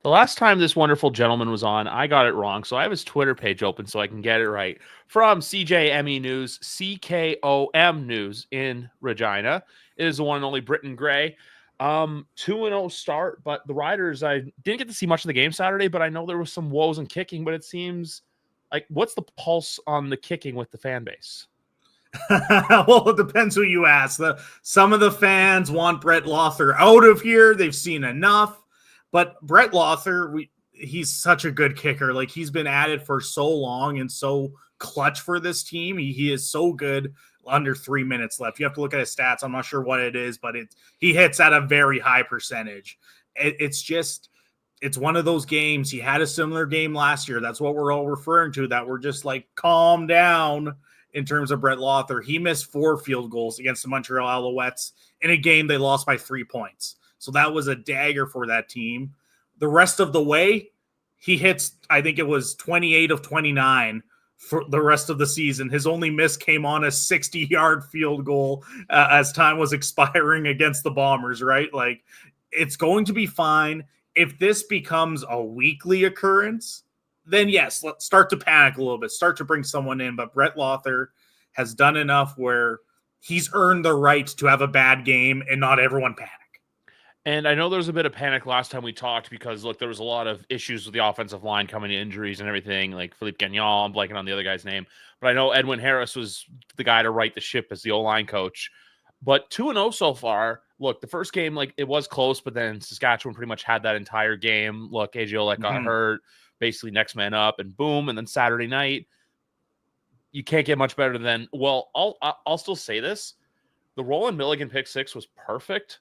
The last time this wonderful gentleman was on, I got it wrong. So I have his Twitter page open so I can get it right. From CJME News, CKOM News in Regina. It is the one and only Britton Gray. 2-0 start, but the Riders, I didn't get to see much of the game Saturday, but I know there was some woes in kicking, but it seems like what's the pulse on the kicking with the fan base? Well, it depends who you ask. Some of the fans want Brett Lothar out of here. They've seen enough. But Brett Lothar, he's such a good kicker. Like, he's been at it for so long and so clutch for this team. He is so good under 3 minutes left. You have to look at his stats. I'm not sure what it is, but he hits at a very high percentage. It's one of those games. He had a similar game last year. That's what we're all referring to, that we're just like, calm down. In terms of Brett Lothar, he missed 4 field goals against the Montreal Alouettes in a game they lost by 3 points. So that was a dagger for that team. The rest of the way, he hits, I think it was 28 of 29 for the rest of the season. His only miss came on a 60-yard field goal as time was expiring against the Bombers, right? Like, it's going to be fine. If this becomes a weekly occurrence, then yes, let's start to panic a little bit, start to bring someone in. But Brett Lothar has done enough where he's earned the right to have a bad game and not everyone panic. And I know there was a bit of panic last time we talked because, look, there was a lot of issues with the offensive line coming to injuries and everything, like Philippe Gagnon, I'm blanking on the other guy's name. But I know Edwin Harris was the guy to right the ship as the O-line coach. But 2-0 so far. Look, the first game, like, it was close, but then Saskatchewan pretty much had that entire game. Look, AJ Olek got hurt, basically next man up, and boom. And then Saturday night, you can't get much better than, well, I'll still say this. The Roland Milligan pick six was perfect,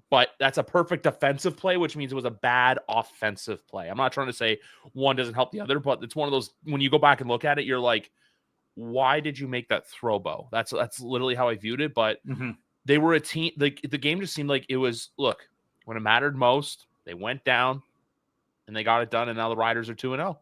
but that's a perfect defensive play, which means it was a bad offensive play. I'm not trying to say one doesn't help the other, but it's one of those, when you go back and look at it, you're like, why did you make that throw, Bo? That's literally how I viewed it. But they were a team. The game just seemed like it was, look, when it mattered most, they went down and they got it done. And now the Riders are 2-0.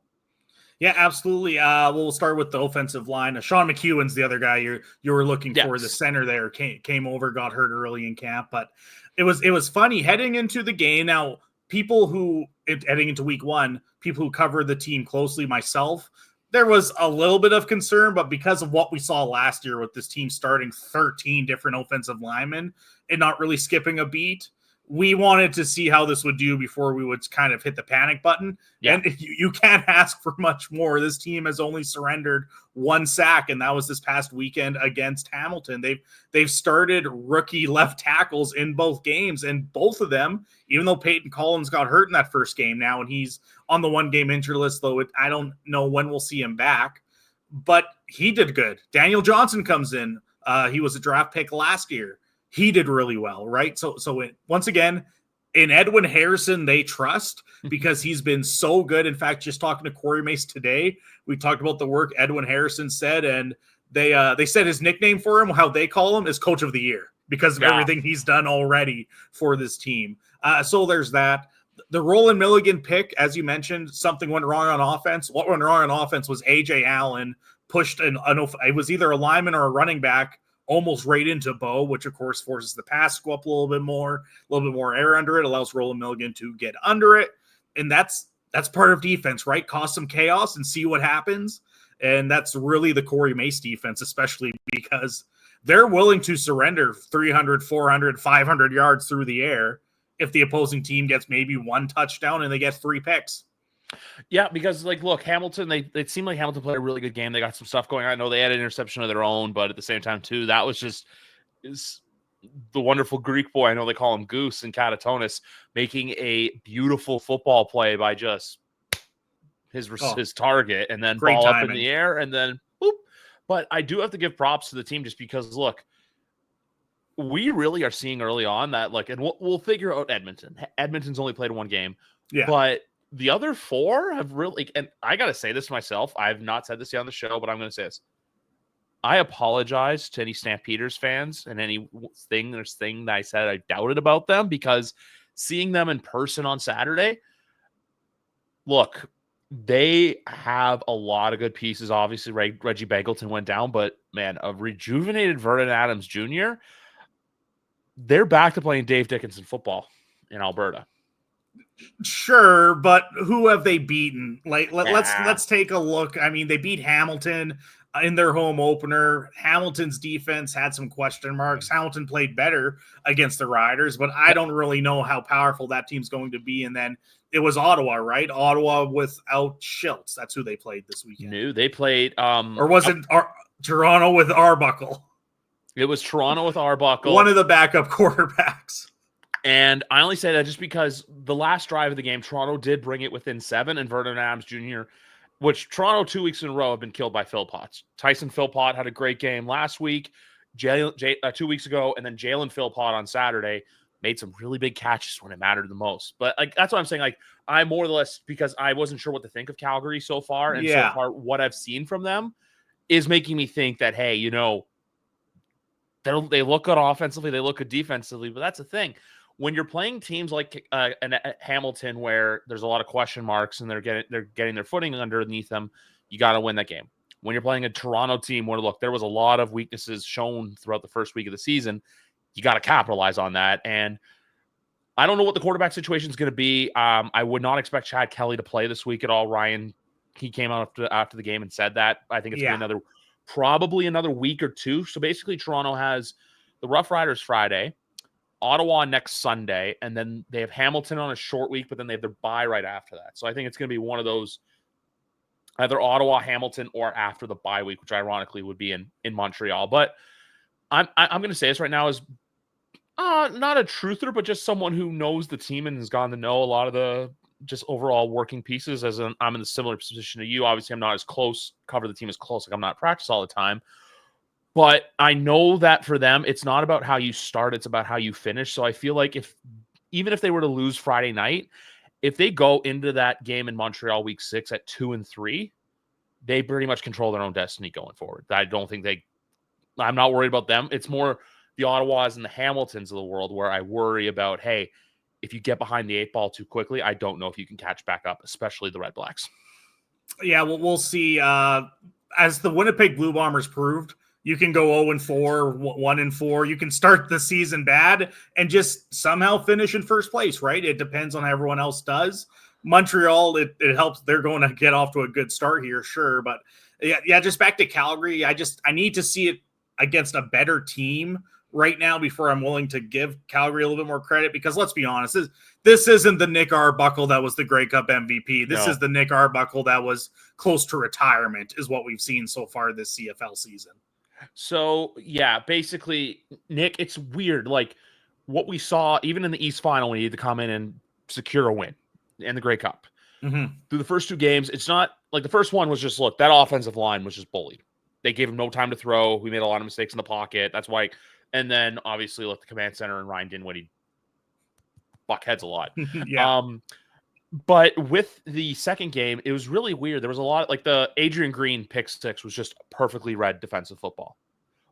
Yeah, absolutely. We'll start with the offensive line. Sean McEwen's the other guy you were looking for. The center there came over, got hurt early in camp, but it was funny heading into the game. Now, people who heading into week 1, people who cover the team closely, myself, there was a little bit of concern, but because of what we saw last year with this team starting 13 different offensive linemen and not really skipping a beat, we wanted to see how this would do before we would kind of hit the panic button. Yeah. And you can't ask for much more. This team has only surrendered 1 sack, and that was this past weekend against Hamilton. They've started rookie left tackles in both games, and both of them, even though Peyton Collins got hurt in that first game now, and he's on the 1-game injured list, though I don't know when we'll see him back, but he did good. Daniel Johnson comes in. He was a draft pick last year. He did really well, right? So once again, in Edwin Harrison, they trust because he's been so good. In fact, just talking to Corey Mace today, we talked about the work Edwin Harrison said, and they said his nickname for him, how they call him, is Coach of the Year because of everything he's done already for this team. So there's that. The Roland Milligan pick, as you mentioned, something went wrong on offense. What went wrong on offense was A.J. Allen pushed it was either a lineman or a running back almost right into Bo, which of course forces the pass to go up a little bit more air under it, allows Roland Milligan to get under it. And that's part of defense, right? Cause some chaos and see what happens. And that's really the Corey Mace defense, especially because they're willing to surrender 300, 400, 500 yards through the air if the opposing team gets maybe 1 touchdown and they get 3 picks. Yeah, because, like, look, Hamilton, it seemed like Hamilton played a really good game. They got some stuff going on. I know they had an interception of their own, but at the same time, too, that was just the wonderful Greek boy, I know they call him Goose, in Katatonis, making a beautiful football play by just his target and then ball timing up in the air and then boop. But I do have to give props to the team just because, look, we really are seeing early on that, like, and we'll figure out Edmonton. Edmonton's only played 1 game, but the other 4 have really, and I got to say this myself, I've not said this yet on the show, but I'm going to say this. I apologize to any Stampeders fans and anything that I said I doubted about them, because seeing them in person on Saturday, look, they have a lot of good pieces. Obviously, Reggie Begelton went down, but man, a rejuvenated Vernon Adams Jr., they're back to playing Dave Dickinson football in Alberta. Sure, but who have they beaten? Like, let's take a look. I mean, they beat Hamilton in their home opener. Hamilton's defense had some question marks. Hamilton played better against the Riders, but I don't really know how powerful that team's going to be. And then it was Ottawa, right? Ottawa without Schultz. That's who they played this weekend. No, they played. Or was it Toronto with Arbuckle? It was Toronto with Arbuckle. One of the backup quarterbacks. And I only say that just because the last drive of the game, Toronto did bring it within 7, and Vernon Adams Jr., which Toronto 2 weeks in a row have been killed by Philpott. Tyson Philpott had a great game last week, 2 weeks ago, and then Jalen Philpott on Saturday made some really big catches when it mattered the most. But like that's what I'm saying. Like I more or less, because I wasn't sure what to think of Calgary so far, and so far what I've seen from them is making me think that, hey, you know, they look good offensively, they look good defensively, but that's the thing. When you're playing teams like Hamilton, where there's a lot of question marks and they're getting their footing underneath them, you got to win that game. When you're playing a Toronto team where, look, there was a lot of weaknesses shown throughout the first week of the season, you got to capitalize on that. And I don't know what the quarterback situation is going to be. I would not expect Chad Kelly to play this week at all. Ryan, he came out after the game and said that. I think it's going to be probably another week or two. So basically, Toronto has the Rough Riders Friday, Ottawa next Sunday, and then they have Hamilton on a short week, but then they have their bye right after that. So I think it's going to be one of those, either Ottawa, Hamilton, or after the bye week, which ironically would be in Montreal. But I'm going to say this right now as not a truther, but just someone who knows the team and has gotten to know a lot of the just overall working pieces. I'm in a similar position to you. Obviously, I'm not as close, cover the team as close. Like I'm not at practice all the time. But I know that for them, it's not about how you start, it's about how you finish. So I feel like even if they were to lose Friday night, if they go into that game in Montreal week 6 at 2-3, they pretty much control their own destiny going forward. I'm not worried about them. It's more the Ottawas and the Hamiltons of the world where I worry about, hey, if you get behind the 8 ball too quickly, I don't know if you can catch back up, especially the Red Blacks. Yeah, well, we'll see. As the Winnipeg Blue Bombers proved, you can go 0-4, 1-4. You can start the season bad and just somehow finish in first place, right? It depends on how everyone else does. Montreal, it helps. They're going to get off to a good start here, sure. But yeah, just back to Calgary. I need to see it against a better team right now before I'm willing to give Calgary a little bit more credit, because let's be honest, this isn't the Nick Arbuckle that was the Grey Cup MVP. This is the Nick Arbuckle that was close to retirement, is what we've seen so far this CFL season. So, yeah, basically, Nick, it's weird. Like, what we saw, even in the East Final, when he had to come in and secure a win in the Grey Cup. Mm-hmm. Through the first 2 games, it's not like the first one was just, look, that offensive line was just bullied. They gave him no time to throw. We made a lot of mistakes in the pocket. That's why. And then, obviously, look, the command center and Ryan Dinwiddie buck heads a lot. Yeah. But with the second game, it was really weird. There was a lot, like the Adrian Green pick 6 was just perfectly read defensive football.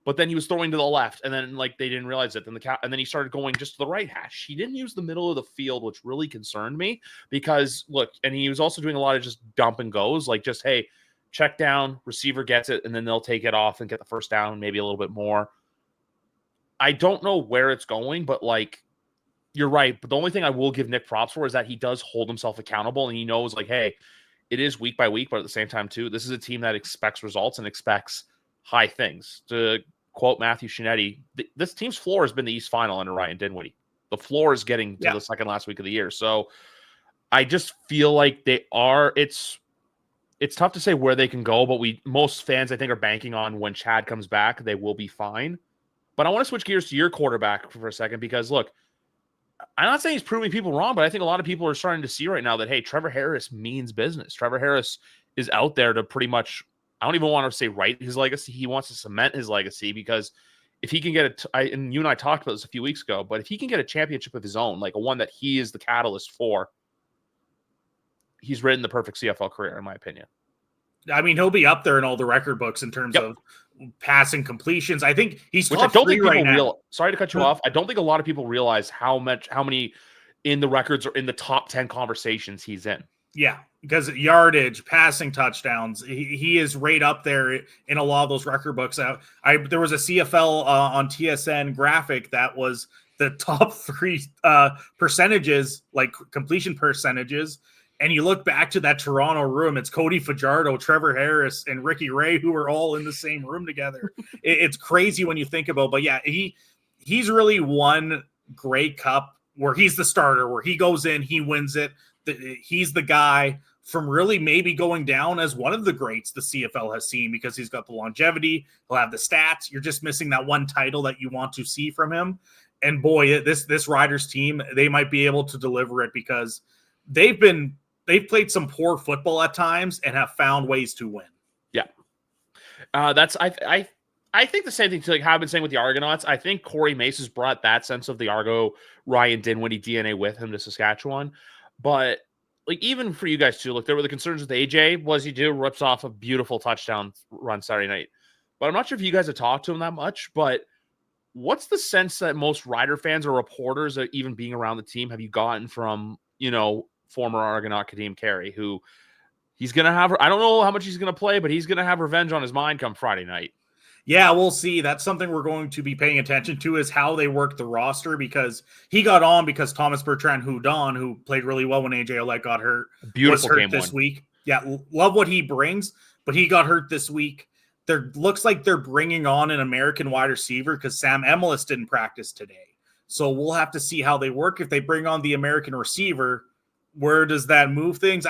But then he was throwing to the left, and then like they didn't realize it. And then he started going just to the right hash. He didn't use the middle of the field, which really concerned me because look, and he was also doing a lot of just dump and goes, like just, hey, check down, receiver gets it, and then they'll take it off and get the first down, maybe a little bit more. I don't know where it's going, but like, you're right. But the only thing I will give Nick props for is that he does hold himself accountable, and he knows like, hey, it is week by week, but at the same time too, this is a team that expects results and expects high things. To quote Matthew Shinetti, this team's floor has been the East Final under Ryan Dinwiddie. The floor is getting to the second last week of the year. So I just feel like they are. It's tough to say where they can go, but most fans I think are banking on when Chad comes back, they will be fine. But I want to switch gears to your quarterback for a second, because look, I'm not saying he's proving people wrong, but I think a lot of people are starting to see right now that, hey, Trevor Harris means business. Trevor Harris is out there to pretty much, I don't even want to say write his legacy. He wants to cement his legacy, because if he can get and you and I talked about this a few weeks ago, but if he can get a championship of his own, like a one that he is the catalyst for, he's written the perfect CFL career, in my opinion. I mean, he'll be up there in all the record books in terms of passing completions. I think he's top 3 right now. Sorry to cut you off. I don't think a lot of people realize how many in the records or in the top 10 conversations he's in. Yeah, because yardage, passing touchdowns, he is right up there in a lot of those record books. There was a CFL on TSN graphic that was the top three percentages, like completion percentages, and you look back to that Toronto room, it's Cody Fajardo, Trevor Harris, and Ricky Ray, who were all in the same room together. It's crazy when you think about, but yeah, he's really won Grey Cup where he's the starter, where he goes in, he wins it. He's the guy from really maybe going down as one of the greats the CFL has seen, because he's got the longevity, he'll have the stats. You're just missing that one title that you want to see from him. And boy, this Riders team, they might be able to deliver it, because they've played some poor football at times and have found ways to win. Yeah. I think the same thing too, like how I've been saying with the Argonauts. I think Corey Mace has brought that sense of the Argo Ryan Dinwiddie DNA with him to Saskatchewan. But like, even for you guys too, look, there were the concerns with AJ. Was he rips off a beautiful touchdown run Saturday night. But I'm not sure if you guys have talked to him that much, but what's the sense that most Rider fans or reporters, even being around the team, have you gotten from, former Argonaut Kadeem Carey, who he's going to have, I don't know how much he's going to play, but he's going to have revenge on his mind come Friday night. Yeah, we'll see. That's something we're going to be paying attention to, is how they work the roster, because he got on because Thomas Bertrand Houdon, who played really well when AJ Ouellette got hurt, was hurt this week. Yeah, love what he brings, but he got hurt this week. There looks like they're bringing on an American wide receiver, because Sam Emelis didn't practice today. So we'll have to see how they work. If they bring on the American receiver, where does that move things?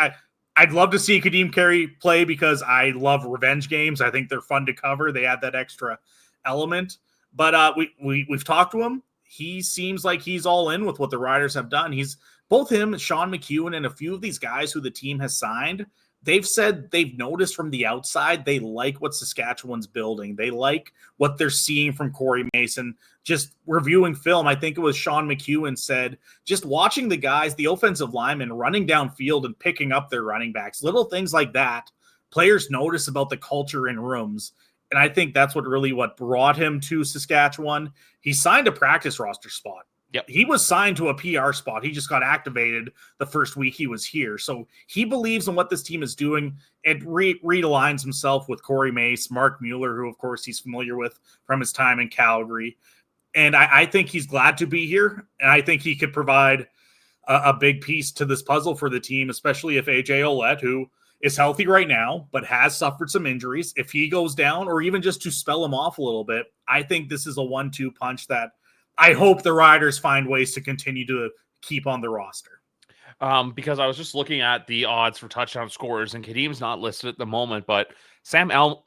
I'd love to see Kadeem Carey play, because I love revenge games. I think they're fun to cover. They add that extra element. But we've talked to him. He seems like he's all in with what the Riders have done. He's both him, Sean McEwen, and a few of these guys who the team has signed. They've said they've noticed from the outside they like what Saskatchewan's building. They like what they're seeing from Corey Mason. Just reviewing film, I think it was Sean McEwen said, just watching the guys, the offensive linemen running downfield and picking up their running backs, little things like that, players notice about the culture in rooms. And I think that's what brought him to Saskatchewan. He signed a practice roster spot. Yep. He was signed to a PR spot. He just got activated the first week he was here. So he believes in what this team is doing, and realigns himself with Corey Mace, Mark Mueller, who, of course, he's familiar with from his time in Calgary. And I think he's glad to be here. And I think he could provide a big piece to this puzzle for the team, especially if AJ Ouellette, who is healthy right now, but has suffered some injuries, if he goes down, or even just to spell him off a little bit, I think this is a 1-2 punch that I hope the Riders find ways to continue to keep on the roster. Because I was just looking at the odds for touchdown scorers, and Kadeem's not listed at the moment, but Samuel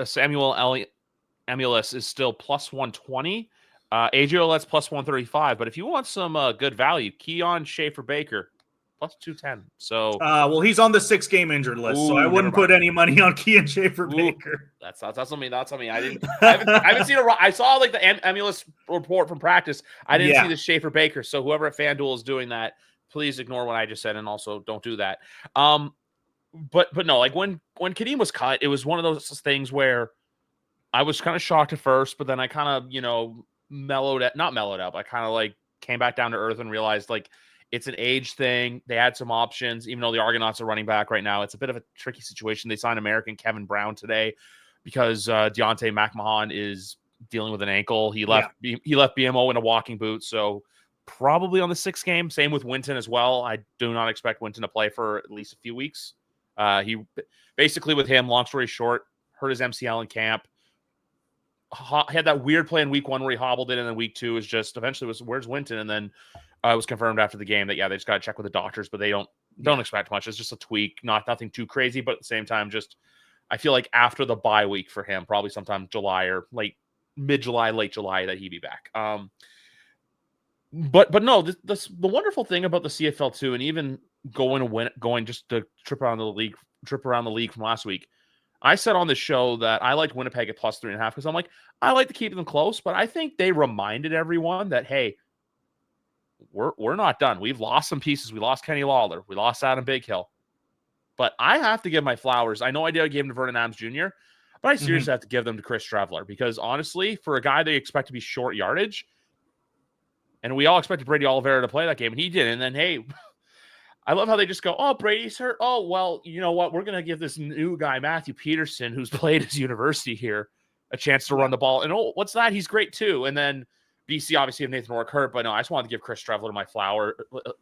Emelis is still plus 120. AJ Ouellette's plus 135. But if you want some good value, Keon Schaefer-Baker, plus 210. So, well, he's on the 6-game injured list, so I wouldn't put any money on Keon Schaefer-Baker. That's on me. That's on me. I haven't seen I saw like the Emelis report from practice. I didn't see the Schaefer-Baker. So whoever at FanDuel is doing that, please ignore what I just said, and also don't do that. But no, like when Kadeem was cut, it was one of those things where I was kind of shocked at first, but then I kind of not mellowed out, but I kind of like came back down to earth and realized like it's an age thing. They had some options, even though the Argonauts are running back right now. It's a bit of a tricky situation. They signed American Kevin Brown today because Deontay McMahon is dealing with an ankle. He left BMO in a walking boot, so probably on the 6th game. Same with Winton as well. I do not expect Winton to play for at least a few weeks. He basically, with him, long story short, hurt his MCL in camp. Had that weird play in week 1 where he hobbled it, and then week 2 is just eventually was, where's Winton? And then it was confirmed after the game that they just got to check with the doctors, but they don't expect much. It's just a tweak, nothing too crazy, but at the same time, just I feel like after the bye week for him, probably sometime July or mid-July, late July, that he'd be back. But no, the wonderful thing about the CFL too, and even going just to trip around the league from last week. I said on the show that I liked Winnipeg at plus 3.5 because I'm like, I like to keep them close, but I think they reminded everyone that, hey, we're not done. We've lost some pieces. We lost Kenny Lawler. We lost Adam Bighill. But I have to give my flowers. I know I gave them to Vernon Adams Jr., but I seriously have to give them to Chris Trevler because honestly, for a guy they expect to be short yardage, and we all expected Brady Oliveira to play that game, and he didn't. And then, hey, I love how they just go, oh, Brady's hurt. Oh, well, you know what? We're going to give this new guy, Matthew Peterson, who's played his university here, a chance to run the ball. And, oh, what's that? He's great too. And then BC obviously have Nathan Rourke hurt, but no, I just wanted to give Chris Streveler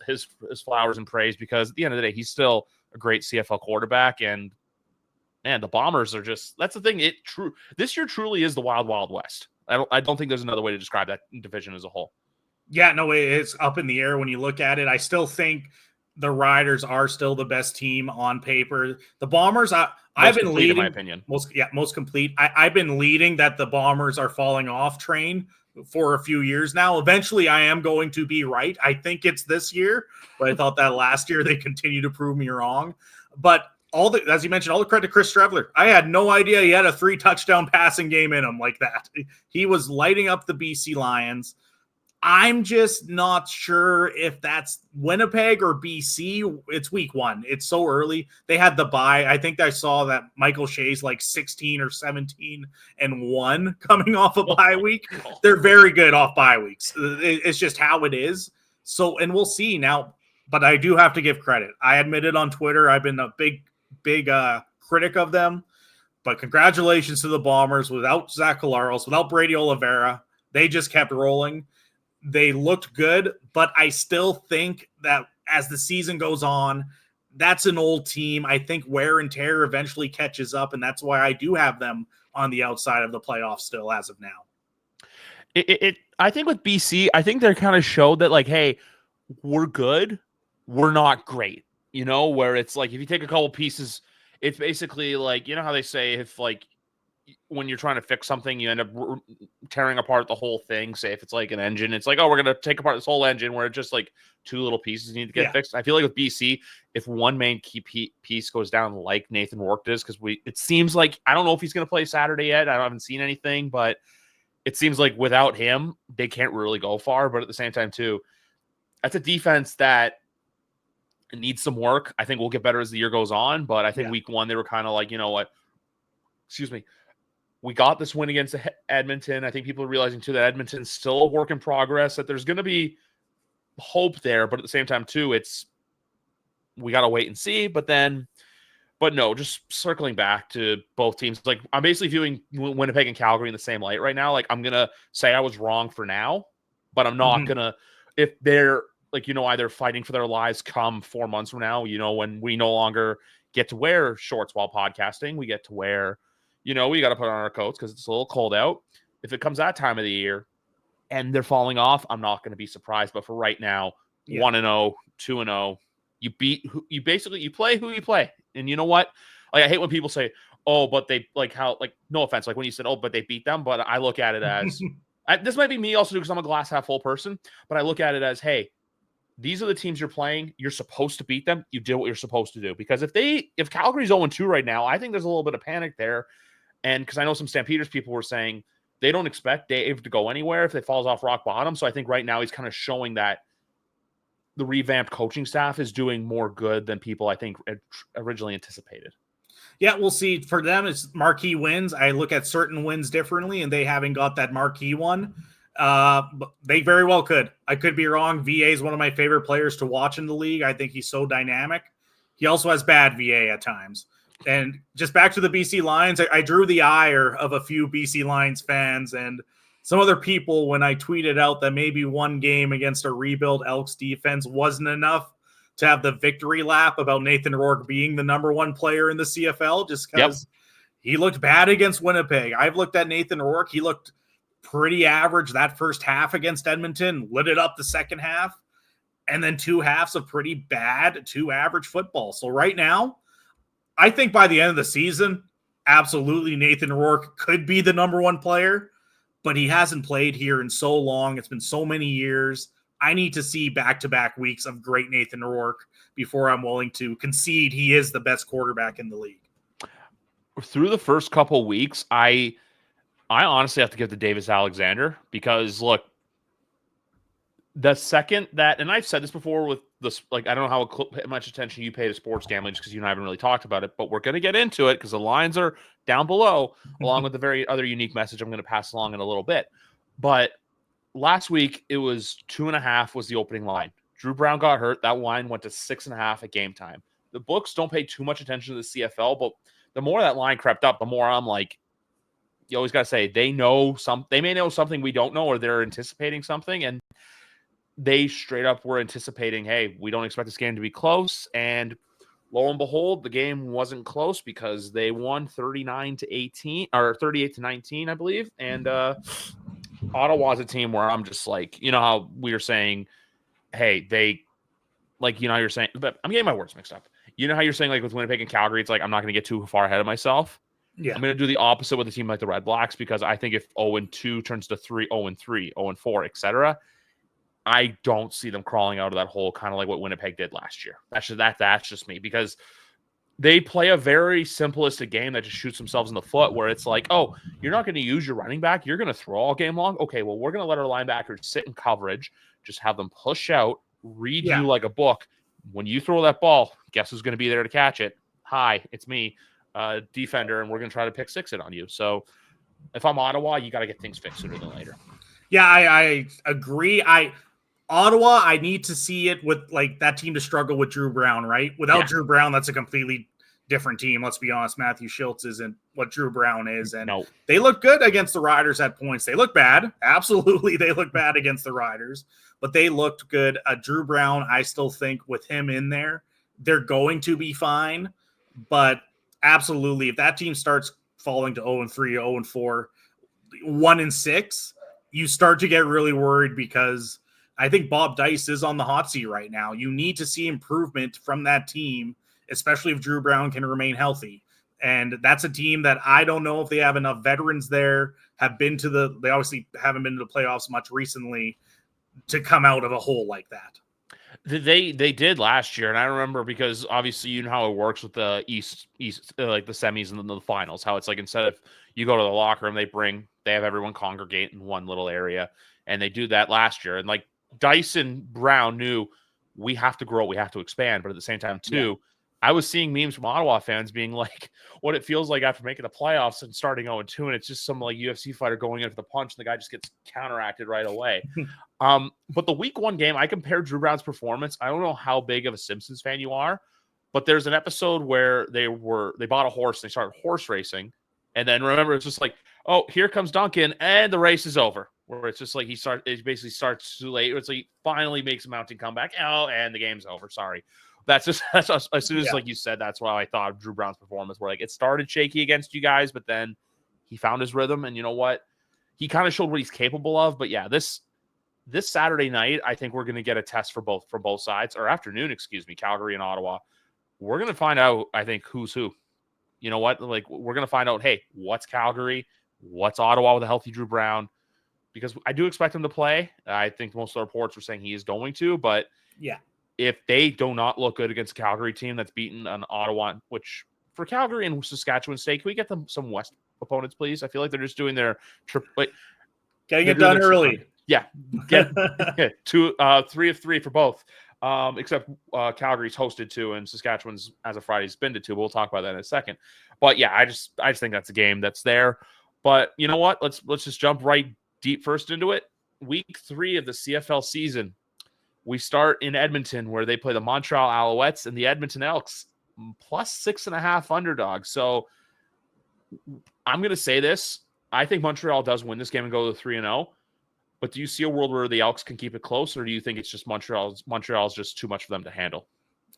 his flowers and praise, because at the end of the day, he's still a great CFL quarterback. And man, the Bombers are that's the thing. This year truly is the wild, wild west. I don't think there's another way to describe that division as a whole. Yeah, no, it's up in the air when you look at it. I still think the Riders are still the best team on paper. The Bombers, I've been leading, in my opinion. Most complete. I've been leading that the Bombers are falling off train for a few years now. Eventually, I am going to be right. I think it's this year, but I thought that last year they continue to prove me wrong. But as you mentioned, all the credit to Chris Streveler. I had no idea he had a 3-touchdown passing game in him like that. He was lighting up the BC Lions. I'm just not sure if that's Winnipeg or BC. It's week 1. It's so early. They had the bye. I think I saw that Michael Shea's like 16 or 17-1 coming off a bye week. They're very good off bye weeks. It's just how it is. So, and we'll see now. But I do have to give credit. I admitted on Twitter I've been a big critic of them. But congratulations to the Bombers. Without Zach Collaros, without Brady Oliveira, they just kept rolling. They looked good, but I still think that as the season goes on, that's an old team. I think wear and tear eventually catches up, and that's why I do have them on the outside of the playoffs still as of now. I think with BC, I think they're kind of showed that, like, hey, we're good, we're not great. Where it's like if you take a couple pieces, it's basically like, how they say if like when you're trying to fix something, you end up tearing apart the whole thing. Say if it's like an engine, it's like, oh, we're going to take apart this whole engine, where it's just like 2 little pieces need to get fixed. I feel like with BC, if one main key piece goes down like Nathan Rourke does, because it seems like, I don't know if he's going to play Saturday yet. I haven't seen anything, but it seems like without him, they can't really go far. But at the same time too, that's a defense that needs some work. I think we'll get better as the year goes on, but I think week 1, they were kind of like, you know what, excuse me, we got this win against Edmonton. I think people are realizing too that Edmonton's still a work in progress, that there's going to be hope there, but at the same time too, we got to wait and see. But no, just circling back to both teams, like I'm basically viewing Winnipeg and Calgary in the same light right now. Like I'm going to say I was wrong for now, but I'm not going to, if they're like, either fighting for their lives come 4 months from now, when we no longer get to wear shorts while podcasting, we get to wear, we got to put on our coats because it's a little cold out. If it comes that time of the year and they're falling off, I'm not going to be surprised. But for right now, 1-0, 2-0, you play who you play. And you know what? Like, I hate when people say, oh, but they no offense. Like when you said, oh, but they beat them. But I look at it as, this might be me also because I'm a glass half full person, but I look at it as, hey, these are the teams you're playing. You're supposed to beat them. You did what you're supposed to do. Because if Calgary's 0-2 right now, I think there's a little bit of panic there. And because I know some Stampeders people were saying they don't expect Dave to go anywhere if they falls off rock bottom. So I think right now he's kind of showing that the revamped coaching staff is doing more good than people, I think, originally anticipated. Yeah, we'll see. For them, it's marquee wins. I look at certain wins differently, and they haven't got that marquee one. But they very well could. I could be wrong. VA is one of my favorite players to watch in the league. I think he's so dynamic. He also has bad VA at times. And just back to the BC Lions, I drew the ire of a few BC Lions fans and some other people when I tweeted out that maybe one game against a rebuild Elks defense wasn't enough to have the victory lap about Nathan Rourke being the number 1 player in the CFL, just because he looked bad against Winnipeg. I've looked at Nathan Rourke. He looked pretty average that first half against Edmonton, lit it up the second half, and then 2 halves of pretty bad to average football. So right now, I think by the end of the season, absolutely Nathan Rourke could be the number 1 player, but he hasn't played here in so long. It's been so many years. I need to see back-to-back weeks of great Nathan Rourke before I'm willing to concede he is the best quarterback in the league. Through the first couple weeks, I honestly have to give to Davis Alexander because, look, the second that, and I've said this before with this, like, I don't know how much attention you pay to sports gambling just because you and I haven't really talked about it, but we're going to get into it because the lines are down below, along with the very other unique message I'm going to pass along in a little bit. But last week, it was 2.5 was the opening line. Drew Brown got hurt. That line went to 6.5 at game time. The books don't pay too much attention to the CFL, but the more that line crept up, the more I'm like, you always got to say they may know something we don't know, or they're anticipating something, and they straight up were anticipating, hey, we don't expect this game to be close, and lo and behold, the game wasn't close because they won 39-18 or 38-19, I believe. And Ottawa's a team where I'm just like, you know how we were saying, hey, they like, you know how you're saying, but I'm getting my words mixed up. You know how you're saying, like, with Winnipeg and Calgary, it's like I'm not going to get too far ahead of myself. Yeah. I'm going to do the opposite with a team like the Red Blacks, because I think if 0-2 turns to 0-3, 0-4, etc., I don't see them crawling out of that hole, kind of like what Winnipeg did last year. That's just me, because they play a very simplistic game that just shoots themselves in the foot, where it's like, oh, you're not going to use your running back. You're going to throw all game long. Okay, well, we're going to let our linebackers sit in coverage, just have them push out, read you like a book. When you throw that ball, guess who's going to be there to catch it? Hi, it's me, defender, and we're going to try to pick six it on you. So if I'm Ottawa, you got to get things fixed sooner than later. Yeah, I agree. Ottawa, I need to see it with like that team to struggle with Drew Brown, right? Without Drew Brown, that's a completely different team. Let's be honest. Matthew Schultz isn't what Drew Brown is. And they look good against the Riders at points. They look bad. Absolutely. They look bad against the Riders, but they looked good. Drew Brown, I still think with him in there, they're going to be fine. But absolutely, if that team starts falling to 0-3, 0-4, 1-6, you start to get really worried, because I think Bob Dice is on the hot seat right now. You need to see improvement from that team, especially if Drew Brown can remain healthy. And that's a team that I don't know if they have enough veterans there, they obviously haven't been to the playoffs much recently, to come out of a hole like that. They did last year, and I remember, because obviously you know how it works with the East like the semis and then the finals, how it's like, instead of you go to the locker room, they have everyone congregate in one little area, and they do that last year. And like Dyson Brown knew, we have to grow, we have to expand, but at the same time too, I was seeing memes from Ottawa fans being like, what it feels like after making the playoffs and starting 0-2, and it's just some like UFC fighter going in for the punch, and the guy just gets counteracted right away. But the week one game, I compared Drew Brown's performance. I don't know how big of a Simpsons fan you are, but there's an episode where they bought a horse and they started horse racing. And then remember, it's just like, oh, here comes Duncan, and the race is over. Where it's just like it basically starts too late. It's like he finally makes a mounting comeback. Oh, and the game's over. Sorry. That's as soon as like you said, that's why I thought of Drew Brown's performance, where like it started shaky against you guys, but then he found his rhythm, and you know what? He kind of showed what he's capable of. But yeah, this Saturday night, I think we're going to get a test for both sides, or afternoon, Calgary and Ottawa. We're going to find out, I think, who's who. You know what? Like, we're going to find out, hey, what's Calgary? What's Ottawa with a healthy Drew Brown? Because I do expect him to play. I think most of the reports are saying he is going to, but yeah, if they do not look good against a Calgary team that's beaten an Ottawa, which for Calgary and Saskatchewan state, can we get them some West opponents, please? I feel like they're just doing their trip. Getting it done early. Yeah. Get 3 of 3 for both. Except Calgary's hosted 2, and Saskatchewan's, as of Friday, has been to 2. But we'll talk about that in a second. But yeah, I just think that's a game that's there. But you know what? Let's just jump right deep first into it. Week 3 of the CFL season. We start in Edmonton, where they play the Montreal Alouettes and the Edmonton Elks, plus 6.5 underdogs. So I'm going to say this. I think Montreal does win this game and go to 3-0. But do you see a world where the Elks can keep it close, or do you think it's just Montreal's just too much for them to handle?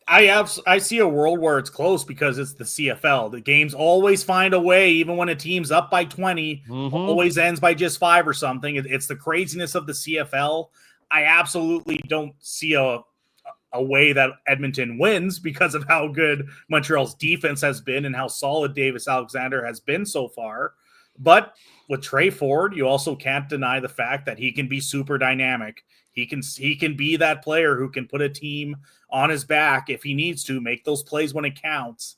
I see a world where it's close, because it's the CFL. The games always find a way, even when a team's up by 20, always ends by just 5 or something. It's the craziness of the CFL. I absolutely don't see a way that Edmonton wins, because of how good Montreal's defense has been and how solid Davis Alexander has been so far. But with Trey Ford, you also can't deny the fact that he can be super dynamic. He can be that player who can put a team on his back if he needs to, make those plays when it counts.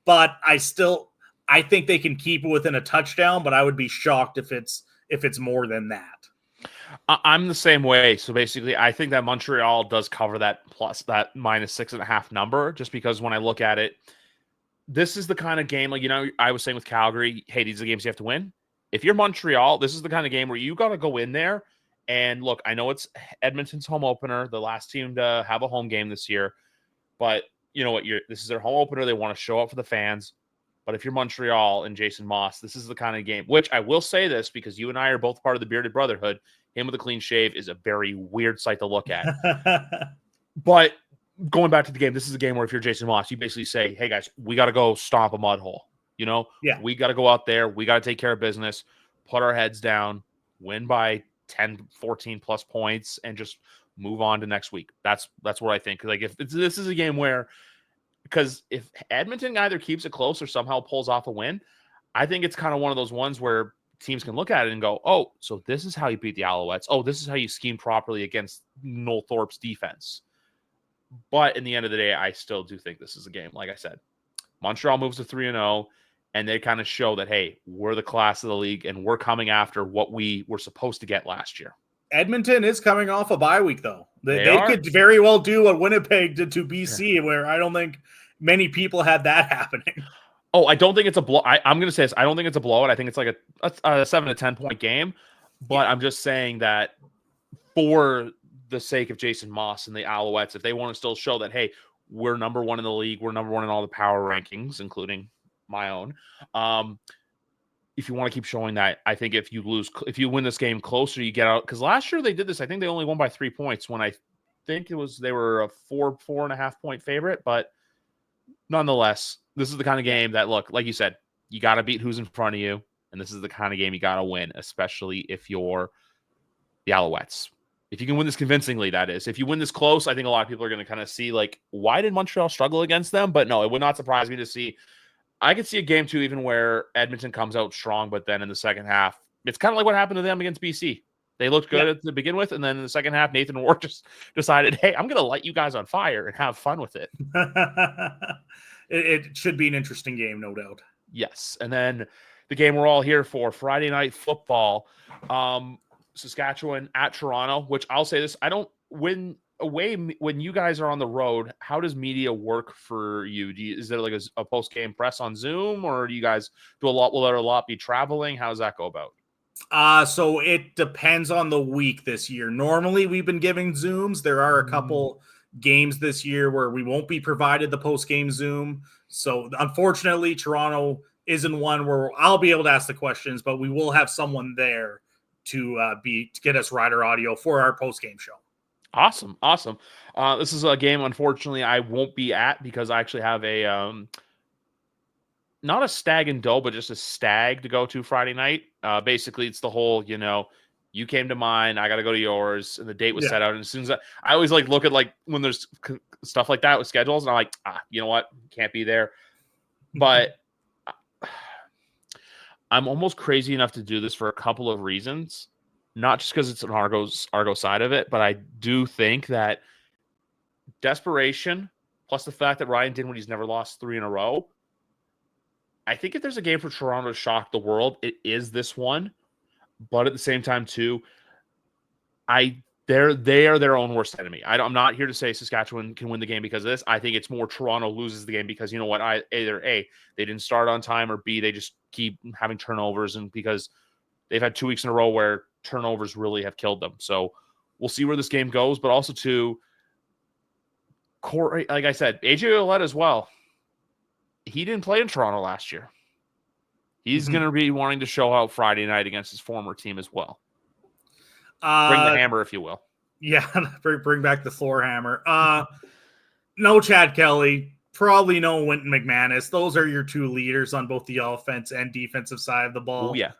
But I think they can keep it within a touchdown, but I would be shocked if it's more than that. I'm the same way. So basically, I think that Montreal does cover that minus 6.5 number, just because when I look at it, this is the kind of game, like, you know, I was saying with Calgary, hey, these are the games you have to win. If you're Montreal, this is the kind of game where you got to go in there. And look, I know it's Edmonton's home opener, the last team to have a home game this year, but you know what? This is their home opener. They want to show up for the fans. But if you're Montreal and Jason Moss, this is the kind of game, which I will say this because you and I are both part of the Bearded Brotherhood. Him with a clean shave is a very weird sight to look at. But going back to the game, this is a game where if you're Jason Moss, you basically say, hey, guys, we got to go stomp a mud hole. We got to go out there. We got to take care of business, put our heads down, win by 10, 14 plus points, and just move on to next week. That's what I think. Like if this is a game where, because if Edmonton either keeps it close or somehow pulls off a win, I think it's kind of one of those ones where teams can look at it and go, oh, so this is how you beat the Alouettes. Oh, this is how you scheme properly against Noel Thorpe's defense. But in the end of the day, I still do think this is a game. Like I said, Montreal moves to 3-0, and they kind of show that, hey, we're the class of the league, and we're coming after what we were supposed to get last year. Edmonton is coming off a bye week, though. They could very well do what Winnipeg did to BC, where I don't think many people had that happening. Oh, I don't think it's a blow. I'm going to say this. I don't think it's a blowout. I think it's like a 7 to 10 point game. But I'm just saying that for the sake of Jason Moss and the Alouettes, if they want to still show that, hey, we're number one in the league, we're number one in all the power rankings, including my own. If you want to keep showing that, I think if you win this game closer, you get out. Because last year they did this. I think they only won by 3 points when I think they were a 4.5 point favorite. But nonetheless, this is the kind of game that, look, like you said, you got to beat who's in front of you. And this is the kind of game you got to win, especially if you're the Alouettes. If you can win this convincingly, that is. If you win this close, I think a lot of people are going to kind of see, like, why did Montreal struggle against them? But no, it would not surprise me to see. I could see a game, too, even where Edmonton comes out strong, but then in the second half, it's kind of like what happened to them against BC. They looked good to begin with, and then in the second half, Nathan Ward just decided, hey, I'm going to light you guys on fire and have fun with it. It should be an interesting game, no doubt. Yes, and then the game we're all here for, Friday Night Football, Saskatchewan at Toronto, which I'll say this, when you guys are on the road, how does media work for you? Is there like a post-game press on Zoom, or do you guys will there a lot be traveling? How does that go about? So it depends on the week this year. Normally we've been giving Zooms. There are a couple games this year where we won't be provided the post-game Zoom. So unfortunately, Toronto isn't one where I'll be able to ask the questions, but we will have someone there to get us rider audio for our post-game show. Awesome. This is a game, unfortunately, I won't be at because I actually have a not a stag and doe, but just a stag to go to Friday night. Basically, it's the whole, you came to mine, I got to go to yours, and the date was set out. And as soon as I always look at when there's stuff like that with schedules, and I'm like, you know what, can't be there. But I'm almost crazy enough to do this for a couple of reasons. Not just because it's an Argo side of it, but I do think that desperation, plus the fact that Ryan Dinwiddie's he's never lost 3 in a row. I think if there's a game for Toronto to shock the world, it is this one. But at the same time, too, they are their own worst enemy. I'm not here to say Saskatchewan can win the game because of this. I think it's more Toronto loses the game because, you know what, either A, they didn't start on time, or B, they just keep having turnovers, and because they've had 2 weeks in a row where turnovers really have killed them. So we'll see where this game goes. But also, too, like I said, AJ Ouellette as well. He didn't play in Toronto last year. He's going to be wanting to show out Friday night against his former team as well. Bring the hammer, if you will. Yeah, bring back the Thor hammer. No Chad Kelly, probably no Wynton McManus. Those are your two leaders on both the offense and defensive side of the ball. Oh, yeah.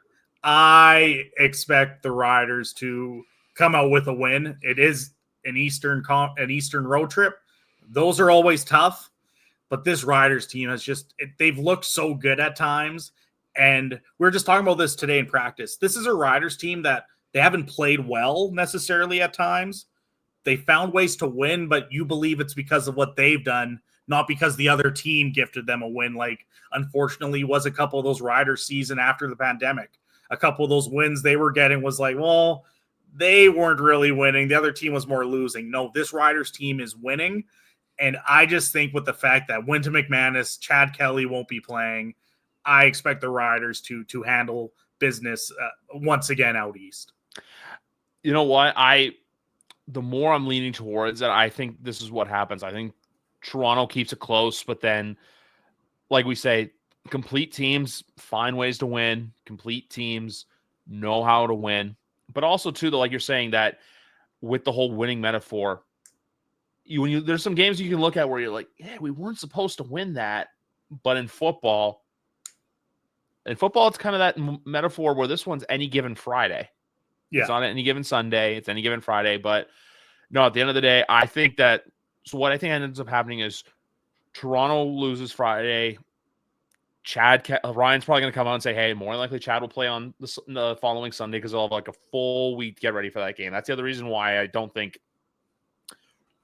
I expect the Riders to come out with a win. It is an Eastern road trip. Those are always tough. But this Riders team has they've looked so good at times. And we were just talking about this today in practice. This is a Riders team that they haven't played well necessarily at times. They found ways to win, but you believe it's because of what they've done, not because the other team gifted them a win. Like, unfortunately, was a couple of those Riders season after the pandemic. A couple of those wins they were getting was like, well, they weren't really winning. The other team was more losing. No, this Riders team is winning. And I just think with the fact that Wynton McManus, Chad Kelly won't be playing, I expect the Riders to handle business once again out east. You know what? The more I'm leaning towards it, I think this is what happens. I think Toronto keeps it close, but then, like we say, complete teams find ways to win. Complete teams know how to win. But also, too, like you're saying, that with the whole winning metaphor, there's some games you can look at where you're like, yeah, we weren't supposed to win that. But in football, it's kind of that metaphor where this one's any given Friday. Yeah. It's not any given Sunday. It's any given Friday. But no, at the end of the day, I think that – so what I think ends up happening is Toronto loses Friday. Ryan's probably going to come out and say, hey, more likely Chad will play on the following Sunday because they'll have like a full week to get ready for that game. That's the other reason why I don't think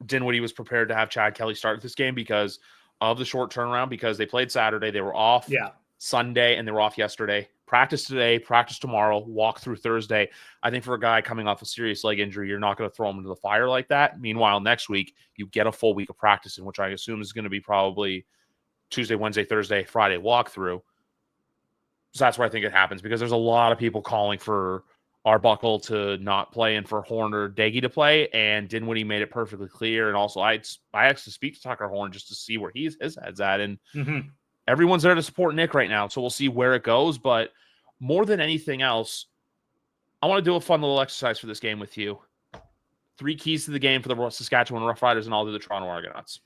Dinwiddie was prepared to have Chad Kelly start this game, because of the short turnaround, because they played Saturday. They were off Sunday and they were off yesterday. Practice today, practice tomorrow, walk through Thursday. I think for a guy coming off a serious leg injury, you're not going to throw him into the fire like that. Meanwhile, next week, you get a full week of practice, in which I assume is going to be probably Tuesday, Wednesday, Thursday, Friday walkthrough. So that's where I think it happens, because there's a lot of people calling for Arbuckle to not play and for Horn or Deggy to play, and Dinwiddie made it perfectly clear. And also, I actually speak to Tucker Horn just to see where his head's at, and everyone's there to support Nick right now, so we'll see where it goes. But more than anything else, I want to do a fun little exercise for this game with you. 3 keys to the game for the Saskatchewan Roughriders, and I'll do the Toronto Argonauts.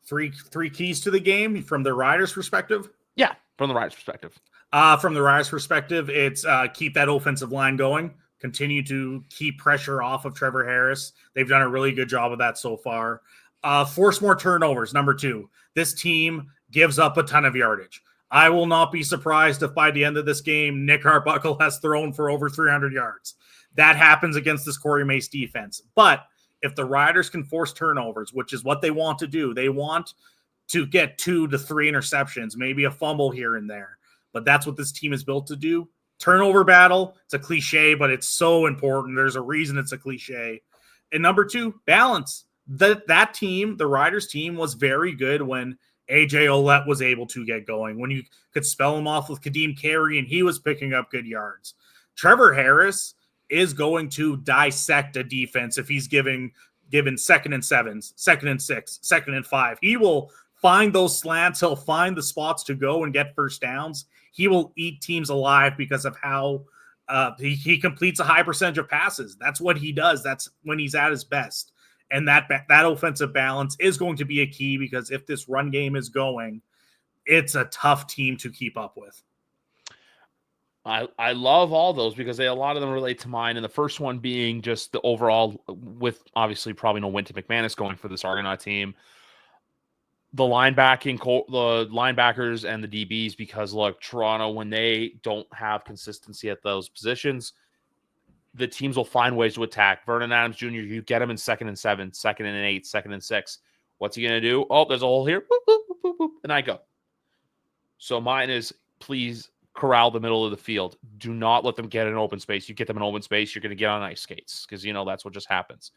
Three keys to the game from the Riders' perspective? Yeah, from the Riders' perspective. From the Riders' perspective, it's keep that offensive line going. Continue to keep pressure off of Trevor Harris. They've done a really good job of that so far. Force more turnovers, number 2. This team gives up a ton of yardage. I will not be surprised if by the end of this game, Nick Arbuckle has thrown for over 300 yards. That happens against this Corey Mace defense. But if the Riders can force turnovers, which is what they want to do, they want to get 2 to 3 interceptions, maybe a fumble here and there. But that's what this team is built to do. Turnover battle, it's a cliche, but it's so important. There's a reason it's a cliche. And number 2, balance. That team, the Riders team, was very good when AJ Ouellette was able to get going, when you could spell him off with Kadeem Carey and he was picking up good yards. Trevor Harris is going to dissect a defense if he's given 2nd and 7s, 2nd and 6, 2nd and 5. He will find those slants. He'll find the spots to go and get first downs. He will eat teams alive because of how he completes a high percentage of passes. That's what he does. That's when he's at his best. And that offensive balance is going to be a key, because if this run game is going, it's a tough team to keep up with. I love all those, because a lot of them relate to mine. And the first one being just the overall, with obviously probably no Wynton McManus going for this Argonaut team, the linebackers and the DBs, because look, Toronto, when they don't have consistency at those positions, the teams will find ways to attack. Vernon Adams Jr., you get him in 2nd and 7, 2nd and 8, 2nd and 6. What's he going to do? Oh, there's a hole here. Boop, boop, boop, boop, boop, and I go. So mine is, please corral the middle of the field. Do not let them get in open space. You get them in open space, you're going to get on ice skates, because, that's what just happens.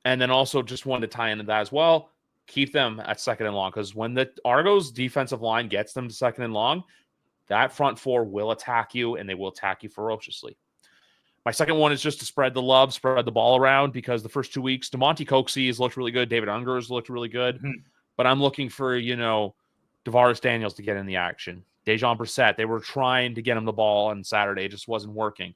And then also just wanted to tie into that as well. Keep them at 2nd and long, because when the Argos defensive line gets them to 2nd and long, that front 4 will attack you, and they will attack you ferociously. My second one is just to spread the love, spread the ball around, because the first 2 weeks, DeMonte Coxey has looked really good. David Unger has looked really good. But I'm looking for, Tavares Daniels to get in the action. Dejon Brissett, they were trying to get him the ball on Saturday. It just wasn't working.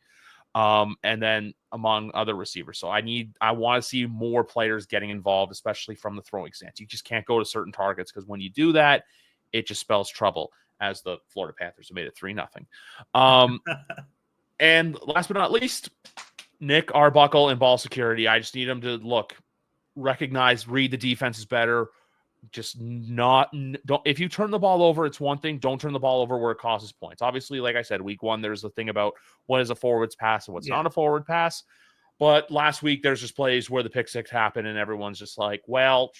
And then among other receivers. So I want to see more players getting involved, especially from the throwing stance. You just can't go to certain targets, because when you do that, it just spells trouble, as the Florida Panthers have made it 3-0. And last but not least, Nick Arbuckle and ball security. I just need him to read the defenses better. Just don't. If you turn the ball over, it's one thing. Don't turn the ball over where it causes points. Obviously, like I said, week 1, there's the thing about what is a forward's pass and what's not a forward pass. But last week, there's just plays where the pick six happened, and everyone's just like, well,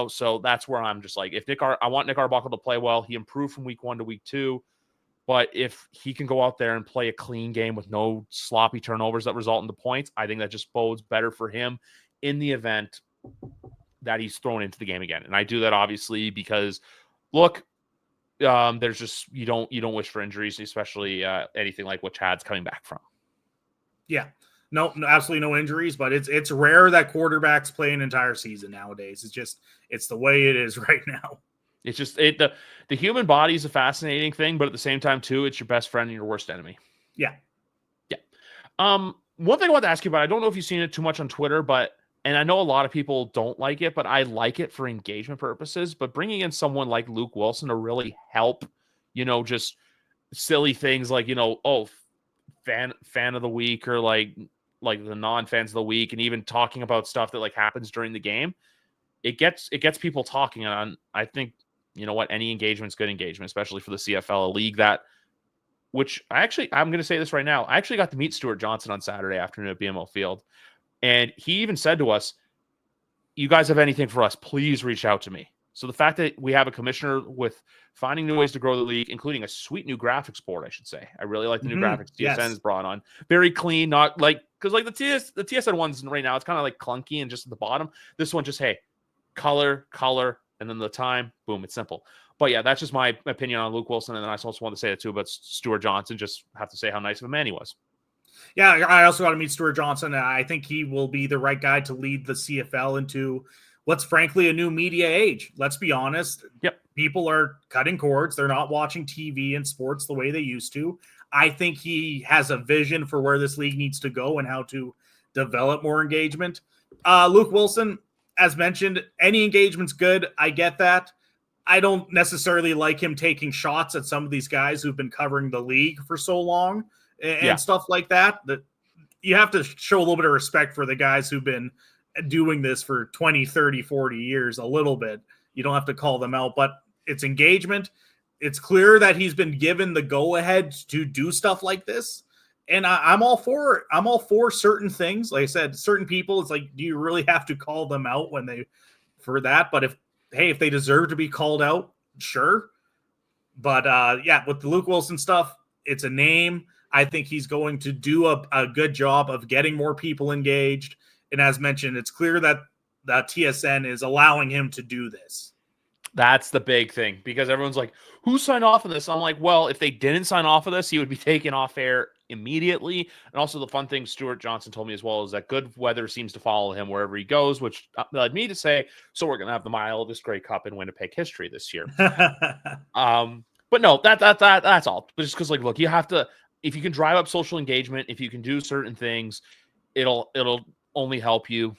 so that's where I'm just like, I want Nick Arbuckle to play well. He improved from week 1 to week 2. But if he can go out there and play a clean game with no sloppy turnovers that result in the points, I think that just bodes better for him in the event that he's thrown into the game again. And I do that obviously because, look, there's just you don't wish for injuries, especially anything like what Chad's coming back from. Yeah, no, absolutely no injuries, but it's rare that quarterbacks play an entire season nowadays. It's the way it is right now. It's just the human body is a fascinating thing, but at the same time too, it's your best friend and your worst enemy. Yeah. One thing I want to ask you about, I don't know if you've seen it too much on Twitter, and I know a lot of people don't like it, but I like it for engagement purposes. But bringing in someone like Luke Wilson to really help, just silly things like, fan of the week, or like the non-fans of the week, and even talking about stuff that like happens during the game, it gets people talking. And I think, any engagement's good engagement, especially for the CFL, a league that, which I'm going to say this right now. I actually got to meet Stuart Johnson on Saturday afternoon at BMO Field. And he even said to us, you guys have anything for us, please reach out to me. So the fact that we have a commissioner with finding new ways to grow the league, including a sweet new graphics board, I should say. I really like the new graphics TSN has brought on. Very clean, not like, because like the TSN ones right now, it's kind of like clunky and just at the bottom. This one just, hey, color, and then the time, boom, it's simple. But yeah, that's just my opinion on Luke Wilson. And then I also want to say it too, but Stuart Johnson, just have to say how nice of a man he was. Yeah, I also got to meet Stuart Johnson. I think he will be the right guy to lead the CFL into what's frankly a new media age. Let's be honest. Yep. People are cutting cords. They're not watching TV and sports the way they used to. I think he has a vision for where this league needs to go and how to develop more engagement. Luke Wilson, as mentioned, any engagement's good. I get that. I don't necessarily like him taking shots at some of these guys who've been covering the league for so long and stuff like that. That you have to show a little bit of respect for the guys who've been doing this for 20, 30, 40 years, a little bit. You don't have to call them out, but it's engagement. It's clear that he's been given the go-ahead to do stuff like this. And I'm all for it. I'm all for certain things. Like I said, certain people, it's like, do you really have to call them out for that? But if they deserve to be called out, sure. But with the Luke Wilson stuff, it's a name. I think he's going to do a good job of getting more people engaged. And as mentioned, it's clear that the TSN is allowing him to do this. That's the big thing, because everyone's like, who signed off on this? I'm like, well, if they didn't sign off on this, he would be taken off air immediately. And also the fun thing Stuart Johnson told me as well is that good weather seems to follow him wherever he goes, which led me to say, so we're going to have the mildest Grey Cup in Winnipeg history this year. But no, that's all. But just because, like, look, you have to, if you can drive up social engagement, if you can do certain things, it'll only help you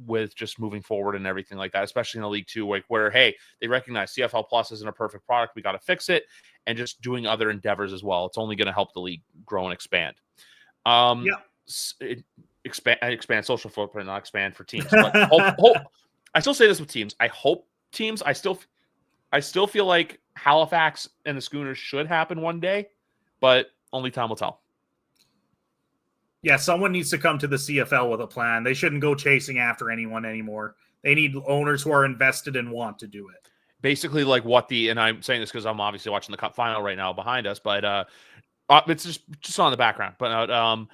with just moving forward and everything like that, especially in a league too, like where, hey, they recognize CFL Plus isn't a perfect product. We got to fix it, and just doing other endeavors as well. It's only going to help the league grow and expand. Expand social footprint, not expand for teams. But I still say this with teams. I hope teams. I still feel like Halifax and the Schooners should happen one day, but only time will tell. Yeah, someone needs to come to the CFL with a plan. They shouldn't go chasing after anyone anymore. They need owners who are invested and want to do it. Basically, like and I'm saying this because I'm obviously watching the Cup final right now behind us, but it's just on the background. But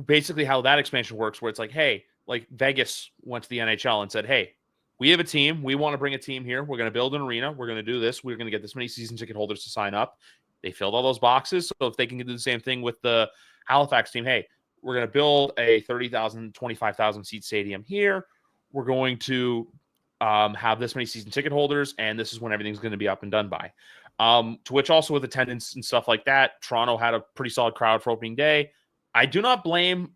basically how that expansion works, where it's like, hey, like Vegas went to the NHL and said, hey, we have a team. We want to bring a team here. We're going to build an arena. We're going to do this. We're going to get this many season ticket holders to sign up. They filled all those boxes. So if they can do the same thing with the Halifax team, hey, we're going to build a 30,000, 25,000 seat stadium here. We're going to have this many season ticket holders, and this is when everything's going to be up and done by. To which also with attendance and stuff like that, Toronto had a pretty solid crowd for opening day. I do not blame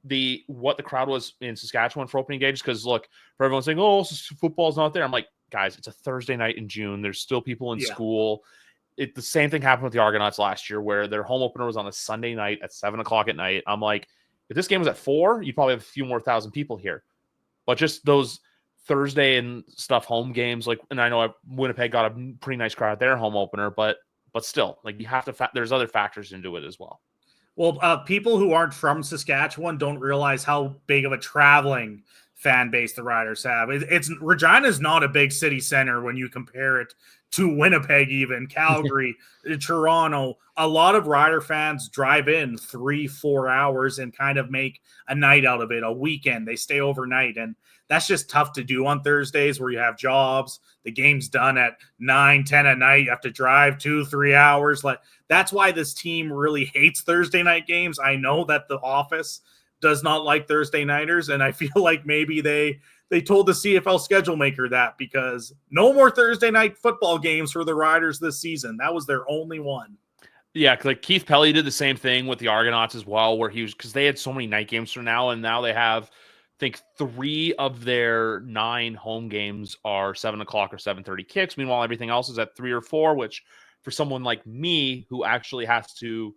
what the crowd was in Saskatchewan for opening day, just because, look, for everyone saying, oh, football's not there. I'm like, guys, it's a Thursday night in June. There's still people in school. The same thing happened with the Argonauts last year, where their home opener was on a Sunday night at 7:00 at night. I'm like, if this game was at 4, you'd probably have a few more thousand people here. But just those Thursday and stuff home games, like, and I know Winnipeg got a pretty nice crowd at their home opener, but still, like, you have to. There's other factors into it as well. Well, people who aren't from Saskatchewan don't realize how big of a traveling fan base the Riders have. Regina's not a big city center when you compare it to Winnipeg, even Calgary, Toronto. A lot of Rider fans drive in 3-4 hours and kind of make a night out of it, a weekend. They stay overnight, and that's just tough to do on Thursdays where you have jobs. The game's done at 9, 10 at night. You have to drive 2-3 hours. Like, that's why this team really hates Thursday night games. I know that the office does not like Thursday nighters, and I feel like maybe they they told the CFL schedule maker that, because no more Thursday night football games for the Riders this season. That was their only one. Yeah, like Keith Pelly did the same thing with the Argonauts as well, where because they had so many night games for now, and now they have, I think, 3 of their 9 home games are 7 o'clock or 7:30 kicks. Meanwhile, everything else is at 3 or 4, which for someone like me who actually has to,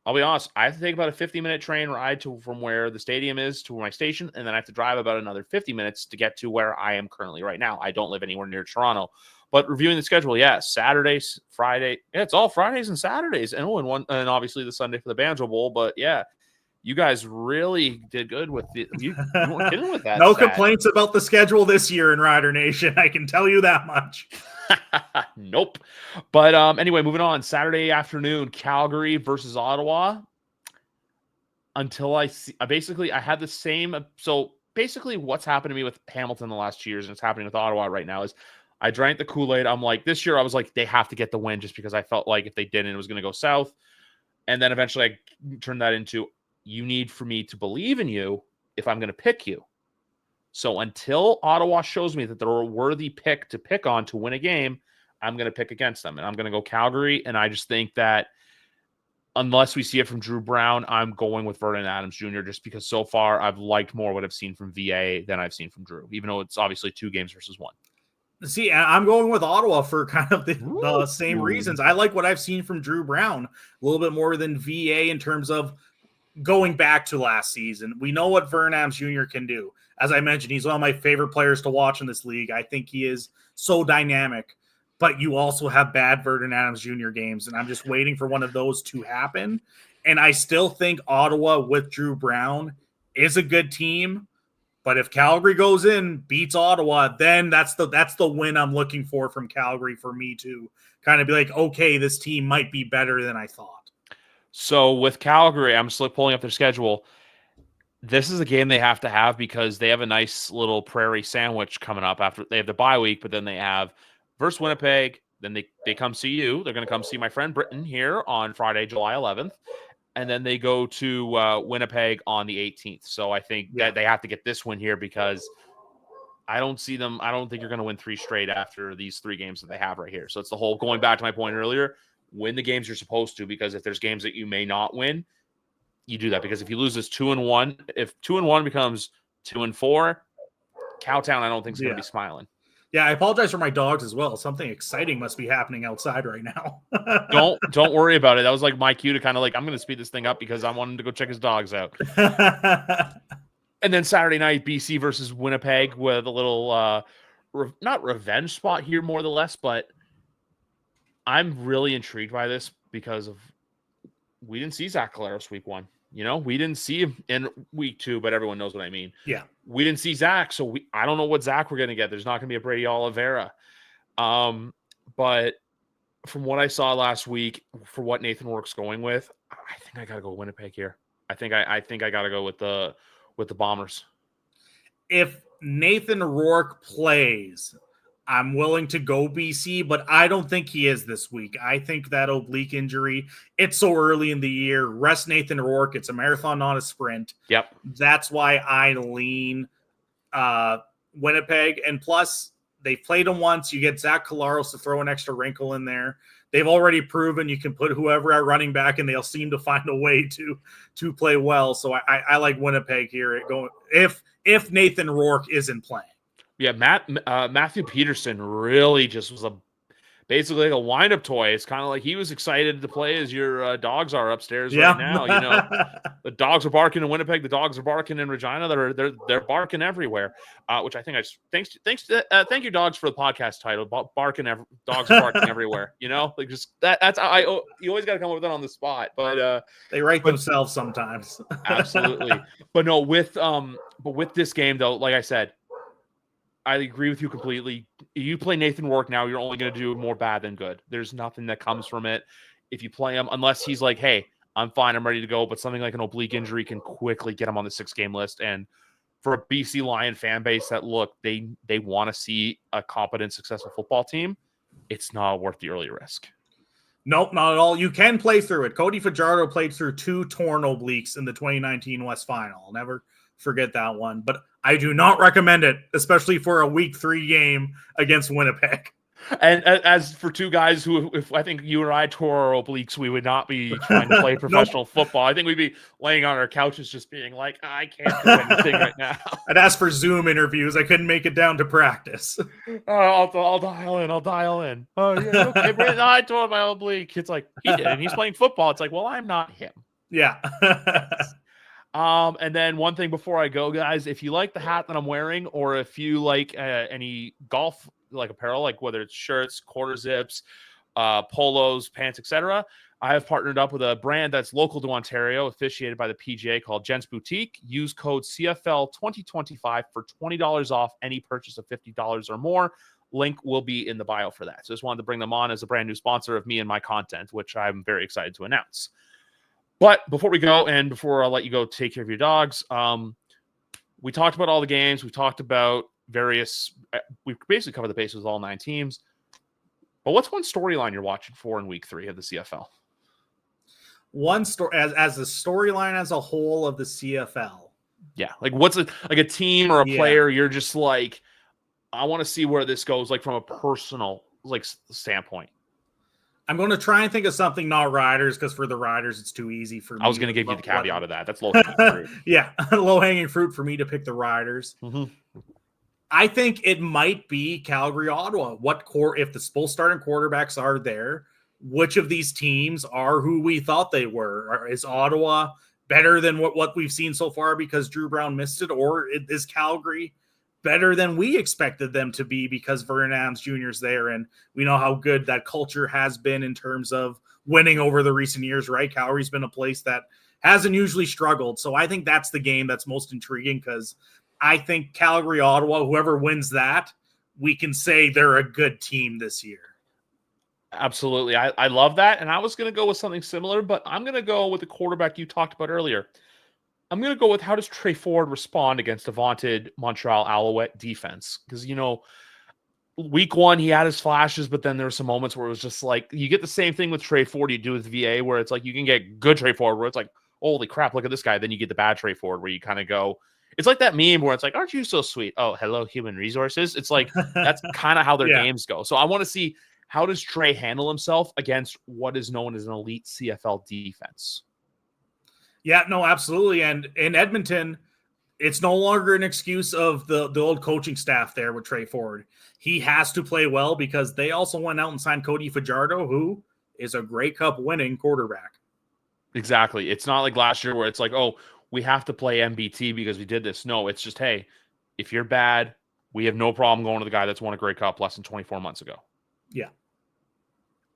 I'll be honest, I have to take about a 50-minute train ride from where the stadium is to my station, and then I have to drive about another 50 minutes to get to where I am currently right now. I don't live anywhere near Toronto. But reviewing the schedule, yeah, Saturdays, Friday. Yeah, it's all Fridays and Saturdays. And obviously the Sunday for the Banjo Bowl. But yeah, you guys really did good with you weren't kidding with that. No complaints about the schedule this year in Rider Nation. I can tell you that much. Nope. But anyway, moving on. Saturday afternoon, Calgary versus Ottawa. Until I had the same. So basically what's happened to me with Hamilton the last 2 years, and it's happening with Ottawa right now, is I drank the Kool-Aid. I'm like, this year I was like, they have to get the win, just because I felt like if they didn't, it was going to go south. And then eventually I turned that into, you need for me to believe in you if I'm going to pick you. So until Ottawa shows me that they're a worthy pick to pick on to win a game, I'm going to pick against them. And I'm going to go Calgary. And I just think that unless we see it from Drew Brown, I'm going with Vernon Adams Jr. just because so far I've liked more what I've seen from VA than I've seen from Drew, even though it's obviously 2 games versus 1. See, I'm going with Ottawa for kind of the same reasons. I like what I've seen from Drew Brown a little bit more than VA in terms of going back to last season. We know what Vernon Adams Jr. can do. As I mentioned, he's one of my favorite players to watch in this league. I think he is so dynamic, but you also have bad Vernon Adams Jr. games, and I'm just waiting for one of those to happen. And I still think Ottawa with Drew Brown is a good team. But if Calgary goes in, beats Ottawa, then that's the win I'm looking for from Calgary for me to kind of be like, okay, this team might be better than I thought. So with Calgary, I'm just pulling up their schedule. This is a game they have to have because they have a nice little prairie sandwich coming up after they have the bye week, but then they have versus Winnipeg. Then they come see you. They're going to come see my friend Britton here on Friday, July 11th. And then they go to Winnipeg on the 18th. So I think that they have to get this win here because I don't think you're going to win 3 straight after these 3 games that they have right here. So it's the whole, going back to my point earlier, win the games you're supposed to, because if there's games that you may not win, you do that. Because if you lose this 2-1, if 2-1 becomes 2-4, Cowtown, I don't think is going to be smiling. Yeah, I apologize for my dogs as well. Something exciting must be happening outside right now. Don't worry about it. That was like my cue to kind of like, I'm going to speed this thing up because I want him to go check his dogs out. And then Saturday night, BC versus Winnipeg with a little, not revenge spot here more or less, but I'm really intrigued by this because we didn't see Zach Collaros week 1. You know, we didn't see him in week 2, but everyone knows what I mean. Yeah. We didn't see Zach, so I don't know what Zach we're going to get. There's not going to be a Brady Oliveira. But from what I saw last week, for what Nathan Rourke's going with, I think I got to go Winnipeg here. I think I got to go with the Bombers. If Nathan Rourke plays, I'm willing to go BC, but I don't think he is this week. I think that oblique injury, it's so early in the year. Rest Nathan Rourke. It's a marathon, not a sprint. Yep. That's why I lean Winnipeg. And plus, they've played him once. You get Zach Collaros to throw an extra wrinkle in there. They've already proven you can put whoever at running back, and they'll seem to find a way to play well. So I like Winnipeg here. If Nathan Rourke isn't playing. Yeah, Matthew Peterson really just was basically like a wind-up toy. It's kind of like he was excited to play as your dogs are upstairs right now. You know, the dogs are barking in Winnipeg. The dogs are barking in Regina. They're barking everywhere. Which I think thank you, dogs, for the podcast title. Dogs are barking everywhere. You know, like just that's you always got to come up with that on the spot. But they write themselves sometimes. Absolutely, but no, with this game though, like I said, I agree with you completely. You play Nathan Rourke now, you're only going to do more bad than good. There's nothing that comes from it. If you play him, unless he's like, hey, I'm fine, I'm ready to go, but something like an oblique injury can quickly get him on the 6-game list. And for a BC Lion fan base that, look, they want to see a competent, successful football team, it's not worth the early risk. Nope, not at all. You can play through it. Cody Fajardo played through 2 torn obliques in the 2019 West Final. Never forget that one. But I do not recommend it, especially for a week 3 game against Winnipeg. And as for two guys who, if I think you or I tore our obliques, we would not be trying to play professional football. I think we'd be laying on our couches just being like, I can't do anything right now. I'd ask for Zoom interviews. I couldn't make it down to practice. I'll dial in. Oh, yeah, okay, Britton, I tore my oblique. It's like, he did, and he's playing football. It's like, well, I'm not him. Yeah. And then one thing before I go, guys, if you like the hat that I'm wearing, or if you like any golf like apparel, like whether it's shirts, quarter zips, polos, pants, etc., I have partnered up with a brand that's local to Ontario, officiated by the PGA, called Gents Boutique. Use code CFL2025 for $20 off any purchase of $50 or more. Link will be in the bio for that. So just wanted to bring them on as a brand new sponsor of me and my content, which I'm very excited to announce. But before we go, and before I'll let you go take care of your dogs, we talked about all the games. We talked about we've basically covered the bases with all 9 teams. But what's one storyline you're watching for in week 3 of the CFL? One story as a storyline as a whole of the CFL. Yeah, like what's a team or a player you're just like, I want to see where this goes, like from a personal standpoint. I'm going to try and think of something not Riders, because for the Riders it's too easy for me. I was going to give you the caveat of that. That's low-hanging fruit. Yeah, low-hanging fruit for me to pick the Riders. Mm-hmm. I think it might be Calgary, Ottawa. If the both starting quarterbacks are there, which of these teams are who we thought they were? Is Ottawa better than what we've seen so far because Drew Brown missed it, or is Calgary better than we expected them to be because Vernon Adams Jr. is there, and we know how good that culture has been in terms of winning over the recent years, right? Calgary's been a place that hasn't usually struggled. So I think that's the game that's most intriguing, because I think Calgary, Ottawa, whoever wins that, we can say they're a good team this year. Absolutely. I love that. And I was going to go with something similar, but I'm going to go with the quarterback you talked about earlier. I'm going to go with, how does Trey Ford respond against a vaunted Montreal Alouette defense? Because, week 1, he had his flashes, but then there were some moments where it was just like, you get the same thing with Trey Ford you do with VA, where it's like you can get good Trey Ford where it's like, holy crap, look at this guy. Then you get the bad Trey Ford where you kind of go, it's like that meme where it's like, aren't you so sweet? Oh, hello, human resources. It's like, that's kind of how their games go. So I want to see, how does Trey handle himself against what is known as an elite CFL defense? Yeah, no, absolutely. And in Edmonton, it's no longer an excuse of the old coaching staff there with Trey Ford. He has to play well, because they also went out and signed Cody Fajardo, who is a Grey Cup winning quarterback. Exactly. It's not like last year where it's like, oh, we have to play MBT because we did this. No, it's just, hey, if you're bad, we have no problem going to the guy that's won a Grey Cup less than 24 months ago. Yeah.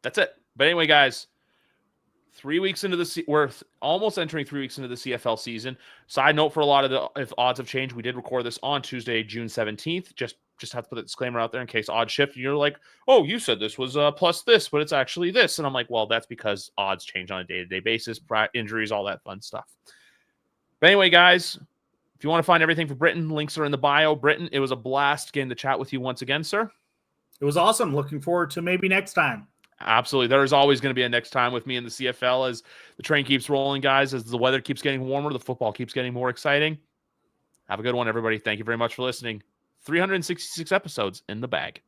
That's it. But anyway, guys, 3 weeks into we're almost entering 3 weeks into the CFL season. Side note, for a lot of if odds have changed, we did record this on Tuesday, June 17th. Just have to put a disclaimer out there in case odds shift. And you're like, oh, you said this was plus this, but it's actually this. And I'm like, well, that's because odds change on a day-to-day basis, injuries, all that fun stuff. But anyway, guys, if you want to find everything for Britton, links are in the bio. Britton, it was a blast getting to chat with you once again, sir. It was awesome. Looking forward to maybe next time. Absolutely. There is always going to be a next time with me in the CFL as the train keeps rolling, guys, as the weather keeps getting warmer, the football keeps getting more exciting. Have a good one, everybody. Thank you very much for listening. 366 episodes in the bag.